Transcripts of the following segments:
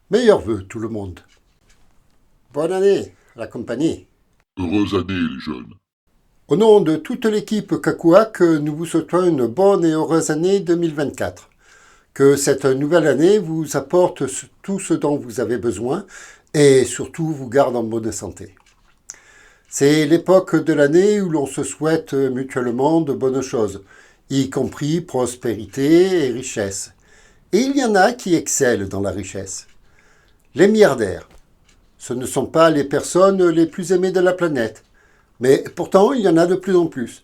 Meilleurs vœux, tout le monde. Bonne année, la compagnie. Heureuse année, les jeunes. Au nom de toute l'équipe Cacouac, nous vous souhaitons une bonne et heureuse année 2024. Que cette nouvelle année vous apporte tout ce dont vous avez besoin et surtout vous garde en bonne santé. C'est l'époque de l'année où l'on se souhaite mutuellement de bonnes choses, y compris prospérité et richesse. Et il y en a qui excellent dans la richesse. Les milliardaires. Ce ne sont pas les personnes les plus aimées de la planète. Mais pourtant, il y en a de plus en plus.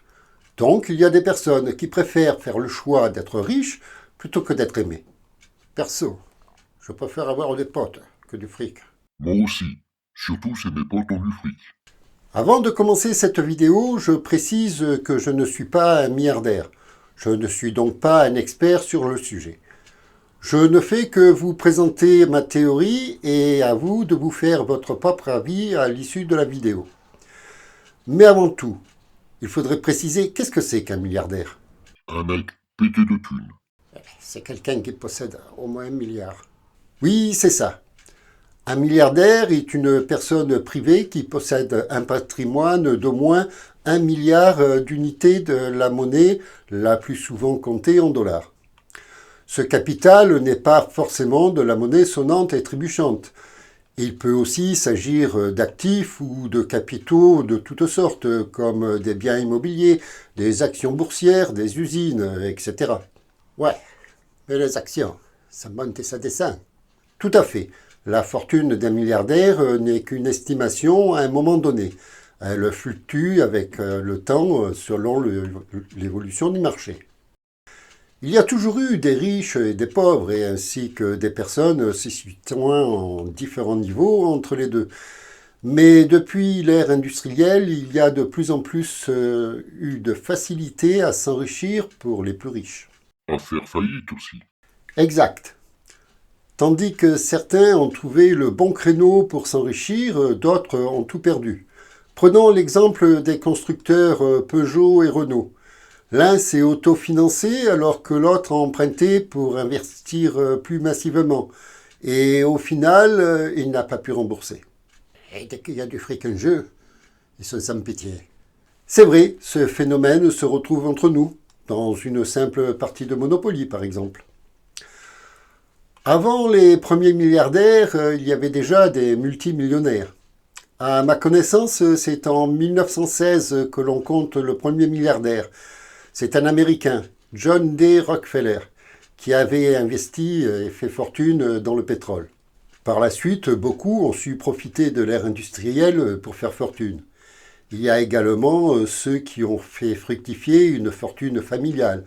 Donc, il y a des personnes qui préfèrent faire le choix d'être riches plutôt que d'être aimées. Perso, je préfère avoir des potes que du fric. Moi aussi. Surtout si mes potes ont du fric. Avant de commencer cette vidéo, je précise que je ne suis pas un milliardaire. Je ne suis donc pas un expert sur le sujet. Je ne fais que vous présenter ma théorie et à vous de vous faire votre propre avis à l'issue de la vidéo. Mais avant tout, il faudrait préciser qu'est-ce que c'est qu'un milliardaire. Un mec pété de thunes. C'est quelqu'un qui possède au moins 1 milliard. Oui, c'est ça. Un milliardaire est une personne privée qui possède un patrimoine d'au moins 1 milliard d'unités de la monnaie, la plus souvent comptée en dollars. Ce capital n'est pas forcément de la monnaie sonnante et trébuchante. Il peut aussi s'agir d'actifs ou de capitaux de toutes sortes, comme des biens immobiliers, des actions boursières, des usines, etc. Ouais, mais les actions, ça monte et ça descend. Tout à fait. La fortune d'un milliardaire n'est qu'une estimation à un moment donné. Elle fluctue avec le temps selon l'évolution du marché. Il y a toujours eu des riches et des pauvres, et ainsi que des personnes se situant en différents niveaux entre les deux. Mais depuis l'ère industrielle, il y a de plus en plus eu de facilité à s'enrichir pour les plus riches. À faire faillite aussi. Exact. Tandis que certains ont trouvé le bon créneau pour s'enrichir, d'autres ont tout perdu. Prenons l'exemple des constructeurs Peugeot et Renault. L'un s'est autofinancé alors que l'autre a emprunté pour investir plus massivement. Et au final, il n'a pas pu rembourser. Et dès qu'il y a du fric en jeu, ils sont sans pitié. C'est vrai, ce phénomène se retrouve entre nous, dans une simple partie de Monopoly par exemple. Avant les premiers milliardaires, il y avait déjà des multimillionnaires. À ma connaissance, c'est en 1916 que l'on compte le premier milliardaire. C'est un Américain, John D. Rockefeller, qui avait investi et fait fortune dans le pétrole. Par la suite, beaucoup ont su profiter de l'ère industrielle pour faire fortune. Il y a également ceux qui ont fait fructifier une fortune familiale.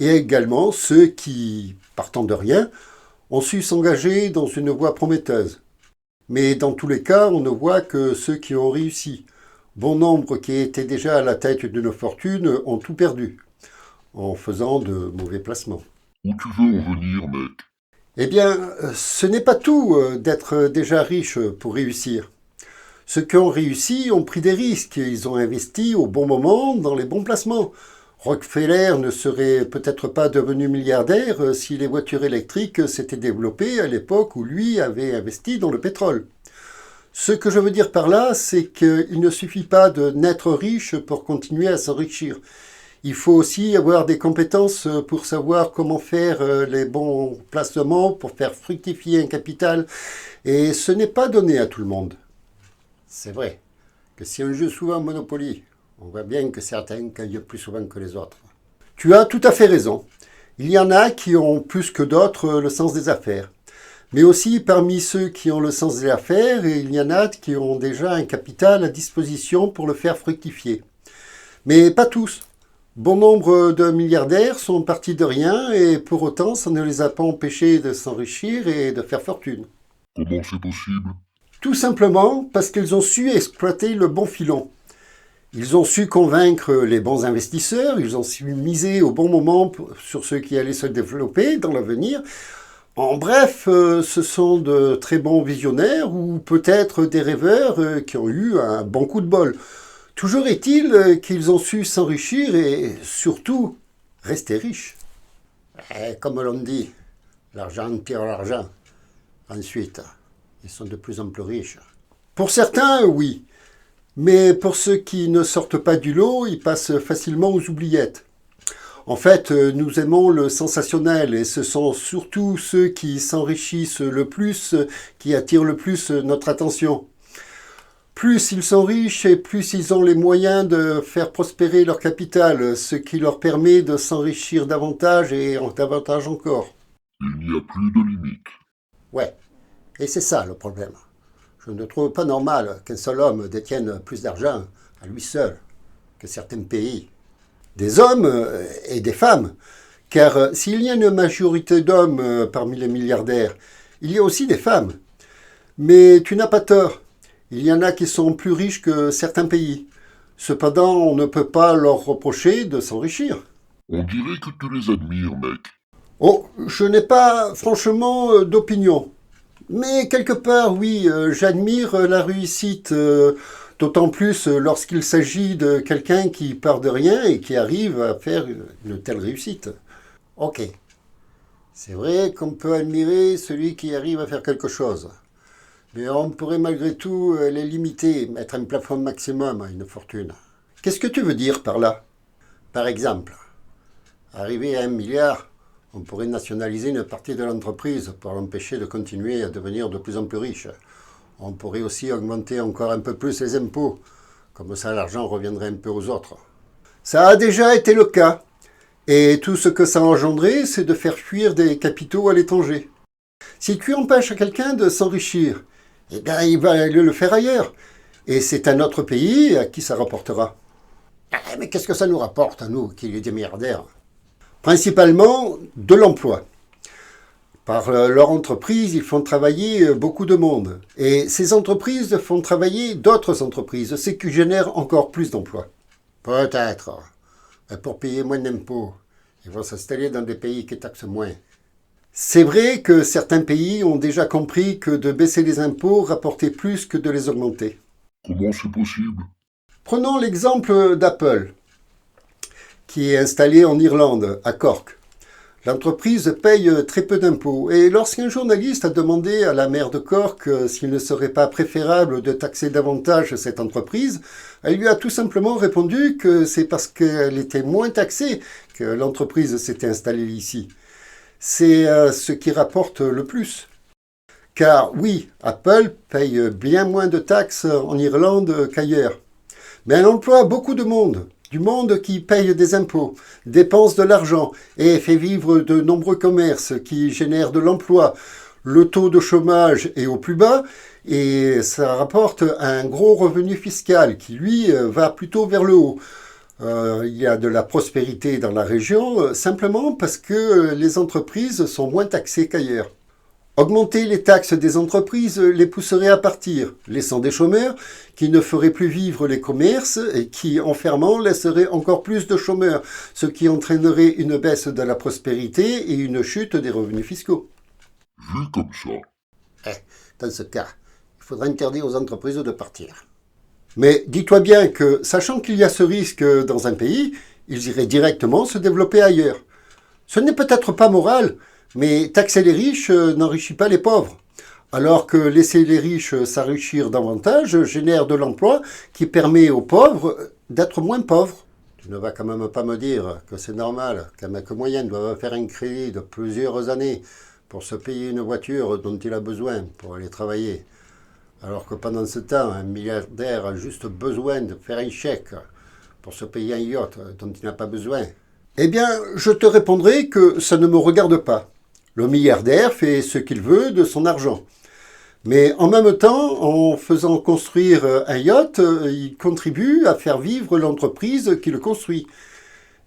Et également ceux qui, partant de rien, ont su s'engager dans une voie prometteuse. Mais dans tous les cas, on ne voit que ceux qui ont réussi. Bon nombre qui étaient déjà à la tête d'une fortune ont tout perdu, en faisant de mauvais placements. Où tu veux en venir, mec? Eh bien, ce n'est pas tout d'être déjà riche pour réussir. Ceux qui ont réussi ont pris des risques, ils ont investi au bon moment dans les bons placements. Rockefeller ne serait peut-être pas devenu milliardaire si les voitures électriques s'étaient développées à l'époque où lui avait investi dans le pétrole. Ce que je veux dire par là, c'est qu'il ne suffit pas de naître riche pour continuer à s'enrichir. Il faut aussi avoir des compétences pour savoir comment faire les bons placements, pour faire fructifier un capital. Et ce n'est pas donné à tout le monde. C'est vrai que si on joue souvent au Monopoly, on voit bien que certains gagnent plus souvent que les autres. Tu as tout à fait raison. Il y en a qui ont plus que d'autres le sens des affaires. Mais aussi parmi ceux qui ont le sens des affaires, il y en a qui ont déjà un capital à disposition pour le faire fructifier. Mais pas tous. Bon nombre de milliardaires sont partis de rien et pour autant ça ne les a pas empêchés de s'enrichir et de faire fortune. Comment c'est possible? Tout simplement parce qu'ils ont su exploiter le bon filon. Ils ont su convaincre les bons investisseurs, ils ont su miser au bon moment sur ceux qui allaient se développer dans l'avenir. En bref, ce sont de très bons visionnaires ou peut-être des rêveurs qui ont eu un bon coup de bol. Toujours est-il qu'ils ont su s'enrichir et surtout rester riches. Et comme l'on dit, l'argent tire l'argent. Ensuite, ils sont de plus en plus riches. Pour certains, oui. Mais pour ceux qui ne sortent pas du lot, ils passent facilement aux oubliettes. En fait, nous aimons le sensationnel et ce sont surtout ceux qui s'enrichissent le plus qui attirent le plus notre attention. Plus ils sont riches et plus ils ont les moyens de faire prospérer leur capital, ce qui leur permet de s'enrichir davantage et davantage encore. Il n'y a plus de limite. Ouais, et c'est ça le problème. Je ne trouve pas normal qu'un seul homme détienne plus d'argent à lui seul que certains pays. Des hommes et des femmes, car s'il y a une majorité d'hommes parmi les milliardaires, il y a aussi des femmes. Mais tu n'as pas tort, il y en a qui sont plus riches que certains pays. Cependant, on ne peut pas leur reprocher de s'enrichir. On dirait que tu les admires, mec. Oh, je n'ai pas franchement d'opinion. Mais quelque part, oui, j'admire la réussite, d'autant plus lorsqu'il s'agit de quelqu'un qui part de rien et qui arrive à faire une telle réussite. Ok, c'est vrai qu'on peut admirer celui qui arrive à faire quelque chose. Mais on pourrait malgré tout les limiter, mettre un plafond maximum à une fortune. Qu'est-ce que tu veux dire par là? Par exemple, arriver à 1 milliard, on pourrait nationaliser une partie de l'entreprise pour l'empêcher de continuer à devenir de plus en plus riche. On pourrait aussi augmenter encore un peu plus les impôts. Comme ça, l'argent reviendrait un peu aux autres. Ça a déjà été le cas. Et tout ce que ça a engendré, c'est de faire fuir des capitaux à l'étranger. Si tu empêches quelqu'un de s'enrichir, eh bien, il va aller le faire ailleurs. Et c'est un autre pays à qui ça rapportera. Mais qu'est-ce que ça nous rapporte, à nous, qui sommes des milliardaires? Principalement de l'emploi. Par leur entreprise, ils font travailler beaucoup de monde. Et ces entreprises font travailler d'autres entreprises, ce qui génère encore plus d'emplois. Peut-être. Mais pour payer moins d'impôts, ils vont s'installer dans des pays qui taxent moins. C'est vrai que certains pays ont déjà compris que de baisser les impôts rapportait plus que de les augmenter. Comment c'est possible? Prenons l'exemple d'Apple, qui est installée en Irlande, à Cork. L'entreprise paye très peu d'impôts et lorsqu'un journaliste a demandé à la maire de Cork s'il ne serait pas préférable de taxer davantage cette entreprise, elle lui a tout simplement répondu que c'est parce qu'elle était moins taxée que l'entreprise s'était installée ici. C'est ce qui rapporte le plus. Car oui, Apple paye bien moins de taxes en Irlande qu'ailleurs. Mais elle emploie beaucoup de monde. Du monde qui paye des impôts, dépense de l'argent et fait vivre de nombreux commerces qui génèrent de l'emploi. Le taux de chômage est au plus bas et ça rapporte un gros revenu fiscal qui, lui, va plutôt vers le haut. Il y a de la prospérité dans la région simplement parce que les entreprises sont moins taxées qu'ailleurs. Augmenter les taxes des entreprises les pousserait à partir, laissant des chômeurs qui ne feraient plus vivre les commerces et qui, en fermant, laisseraient encore plus de chômeurs, ce qui entraînerait une baisse de la prospérité et une chute des revenus fiscaux. Vu comme ça. Dans ce cas, il faudra interdire aux entreprises de partir. Mais dis-toi bien que, sachant qu'il y a ce risque dans un pays, ils iraient directement se développer ailleurs. Ce n'est peut-être pas moral, mais taxer les riches n'enrichit pas les pauvres. Alors que laisser les riches s'enrichir davantage génère de l'emploi qui permet aux pauvres d'être moins pauvres. Tu ne vas quand même pas me dire que c'est normal qu'un mec moyen doive faire un crédit de plusieurs années pour se payer une voiture dont il a besoin pour aller travailler. Alors que pendant ce temps, un milliardaire a juste besoin de faire un chèque pour se payer un yacht dont il n'a pas besoin. Eh bien, je te répondrai que ça ne me regarde pas. Le milliardaire fait ce qu'il veut de son argent. Mais en même temps, en faisant construire un yacht, il contribue à faire vivre l'entreprise qui le construit.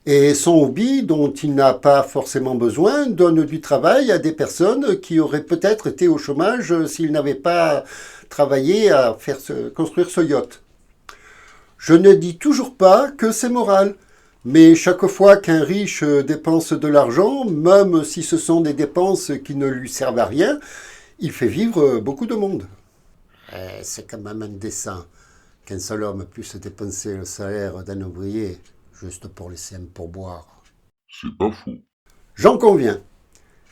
Et son hobby, dont il n'a pas forcément besoin, donne du travail à des personnes qui auraient peut-être été au chômage s'ils n'avaient pas travaillé à faire construire ce yacht. Je ne dis toujours pas que c'est moral. Mais chaque fois qu'un riche dépense de l'argent, même si ce sont des dépenses qui ne lui servent à rien, il fait vivre beaucoup de monde. C'est quand même indécent qu'un seul homme puisse dépenser le salaire d'un ouvrier juste pour laisser un pourboire. C'est pas faux. J'en conviens.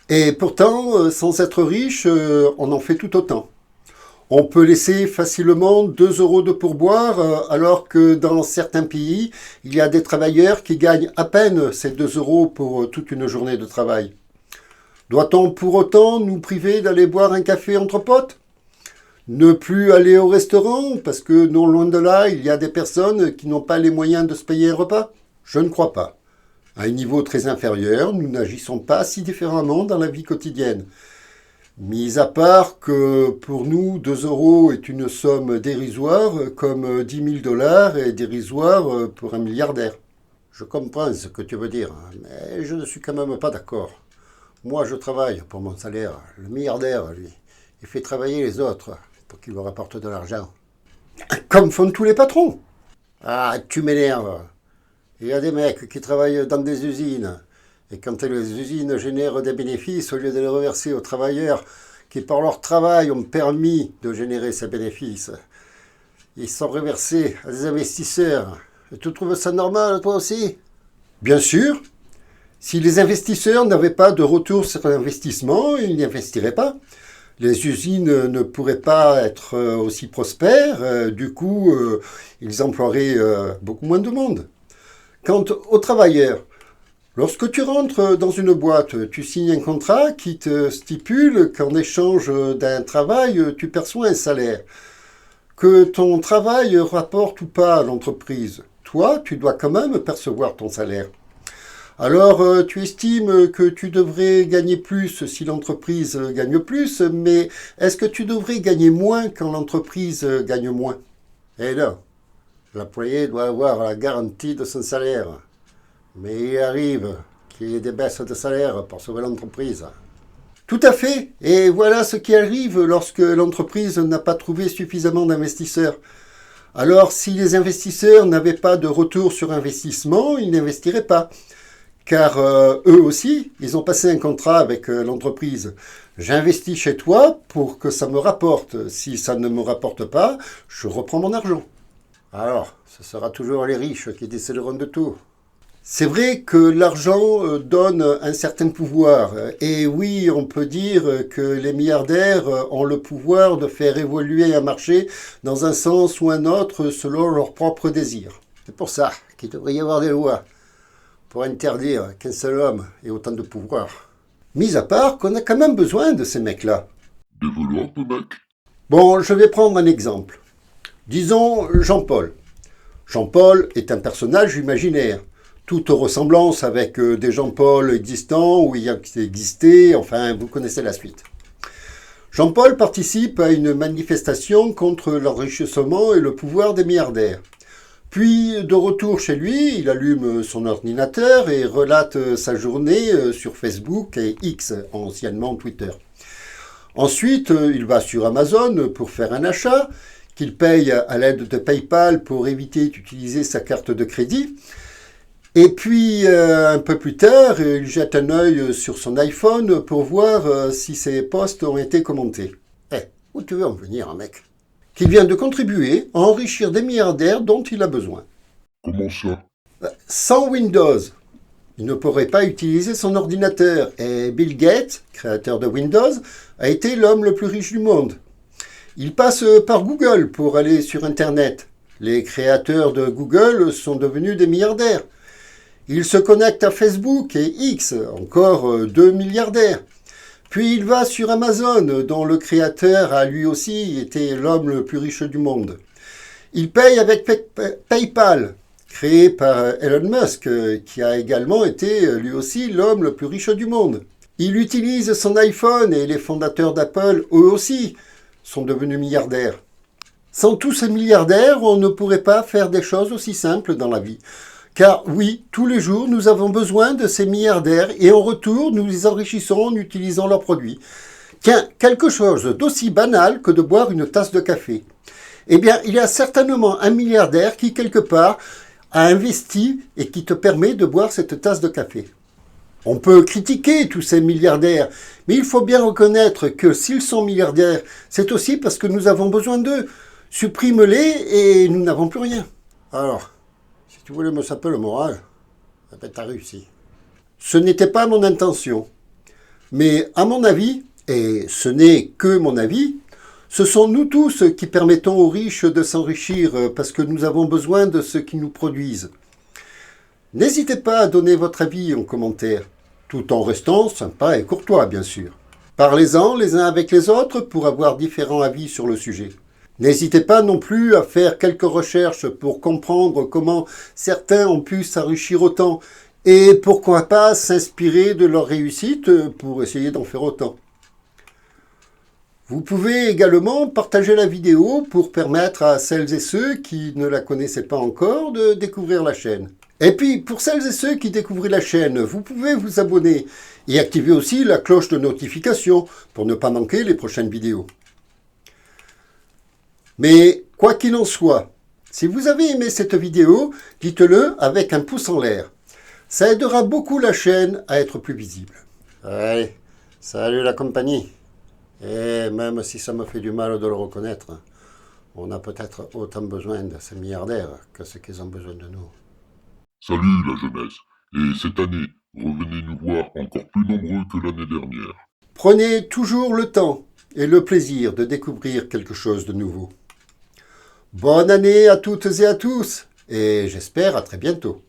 Et pourtant, sans être riche, on en fait tout autant. On peut laisser facilement 2 euros de pourboire, alors que dans certains pays, il y a des travailleurs qui gagnent à peine ces 2 euros pour toute une journée de travail. Doit-on pour autant nous priver d'aller boire un café entre potes ? Ne plus aller au restaurant parce que non loin de là, il y a des personnes qui n'ont pas les moyens de se payer un repas ? Je ne crois pas. À un niveau très inférieur, nous n'agissons pas si différemment dans la vie quotidienne. Mis à part que pour nous, 2 euros est une somme dérisoire, comme 10 000 $ est dérisoire pour un milliardaire. Je comprends ce que tu veux dire, mais je ne suis quand même pas d'accord. Moi, je travaille pour mon salaire. Le milliardaire, lui, il fait travailler les autres pour qu'ils lui rapportent de l'argent. Comme font tous les patrons. Ah, tu m'énerves. Il y a des mecs qui travaillent dans des usines. Et quand les usines génèrent des bénéfices, au lieu de les reverser aux travailleurs qui, par leur travail, ont permis de générer ces bénéfices, ils sont reversés à des investisseurs. Et tu trouves ça normal, toi aussi ? Bien sûr. Si les investisseurs n'avaient pas de retour sur l'investissement, ils n'y investiraient pas. Les usines ne pourraient pas être aussi prospères. Du coup, ils emploieraient beaucoup moins de monde. Quant aux travailleurs, lorsque tu rentres dans une boîte, tu signes un contrat qui te stipule qu'en échange d'un travail, tu perçois un salaire. Que ton travail rapporte ou pas à l'entreprise, toi, tu dois quand même percevoir ton salaire. Alors, tu estimes que tu devrais gagner plus si l'entreprise gagne plus, mais est-ce que tu devrais gagner moins quand l'entreprise gagne moins ? Eh non, l'employé doit avoir la garantie de son salaire. Mais il arrive qu'il y ait des baisses de salaire pour sauver l'entreprise. Tout à fait, et voilà ce qui arrive lorsque l'entreprise n'a pas trouvé suffisamment d'investisseurs. Alors, si les investisseurs n'avaient pas de retour sur investissement, ils n'investiraient pas. Car eux aussi, ils ont passé un contrat avec l'entreprise. J'investis chez toi pour que ça me rapporte. Si ça ne me rapporte pas, je reprends mon argent. Alors, ce sera toujours les riches qui décideront de tout. C'est vrai que l'argent donne un certain pouvoir. Et oui, on peut dire que les milliardaires ont le pouvoir de faire évoluer un marché dans un sens ou un autre selon leurs propres désirs. C'est pour ça qu'il devrait y avoir des lois pour interdire qu'un seul homme ait autant de pouvoir. Mis à part qu'on a quand même besoin de ces mecs-là. Développe, mec. Bon, je vais prendre un exemple. Disons Jean-Paul. Jean-Paul est un personnage imaginaire. Toute ressemblance avec des Jean-Paul existants ou ayant existé, enfin, vous connaissez la suite. Jean-Paul participe à une manifestation contre l'enrichissement et le pouvoir des milliardaires. Puis, de retour chez lui, il allume son ordinateur et relate sa journée sur Facebook et X, anciennement Twitter. Ensuite, il va sur Amazon pour faire un achat, qu'il paye à l'aide de PayPal pour éviter d'utiliser sa carte de crédit. Et puis, un peu plus tard, il jette un œil sur son iPhone pour voir si ses posts ont été commentés. Où tu veux en venir, mec ? Qu'il vient de contribuer à enrichir des milliardaires dont il a besoin. Comment ça ? Sans Windows, il ne pourrait pas utiliser son ordinateur. Et Bill Gates, créateur de Windows, a été l'homme le plus riche du monde. Il passe par Google pour aller sur Internet. Les créateurs de Google sont devenus des milliardaires. Il se connecte à Facebook et X, encore 2 milliardaires. Puis il va sur Amazon, dont le créateur a lui aussi été l'homme le plus riche du monde. Il paye avec PayPal, créé par Elon Musk, qui a également été lui aussi l'homme le plus riche du monde. Il utilise son iPhone et les fondateurs d'Apple, eux aussi, sont devenus milliardaires. Sans tous ces milliardaires, on ne pourrait pas faire des choses aussi simples dans la vie. Car oui, tous les jours, nous avons besoin de ces milliardaires et en retour, nous les enrichissons en utilisant leurs produits. Tiens, quelque chose d'aussi banal que de boire une tasse de café. Eh bien, il y a certainement un milliardaire qui, quelque part, a investi et qui te permet de boire cette tasse de café. On peut critiquer tous ces milliardaires, mais il faut bien reconnaître que s'ils sont milliardaires, c'est aussi parce que nous avons besoin d'eux. Supprime-les et nous n'avons plus rien. Alors, si tu voulais me saper le moral, eh ben t'as réussi. Ce n'était pas mon intention. Mais à mon avis, et ce n'est que mon avis, ce sont nous tous qui permettons aux riches de s'enrichir parce que nous avons besoin de ce qu'ils nous produisent. N'hésitez pas à donner votre avis en commentaire, tout en restant sympa et courtois bien sûr. Parlez-en les uns avec les autres pour avoir différents avis sur le sujet. N'hésitez pas non plus à faire quelques recherches pour comprendre comment certains ont pu s'enrichir autant et pourquoi pas s'inspirer de leur réussite pour essayer d'en faire autant. Vous pouvez également partager la vidéo pour permettre à celles et ceux qui ne la connaissaient pas encore de découvrir la chaîne. Et puis, pour celles et ceux qui découvrent la chaîne, vous pouvez vous abonner et activer aussi la cloche de notification pour ne pas manquer les prochaines vidéos. Mais quoi qu'il en soit, si vous avez aimé cette vidéo, dites-le avec un pouce en l'air. Ça aidera beaucoup la chaîne à être plus visible. Allez, salut la compagnie. Et même si ça me fait du mal de le reconnaître, on a peut-être autant besoin de ces milliardaires que ce qu'ils ont besoin de nous. Salut la jeunesse. Et cette année, revenez nous voir encore plus nombreux que l'année dernière. Prenez toujours le temps et le plaisir de découvrir quelque chose de nouveau. Bonne année à toutes et à tous, et j'espère à très bientôt.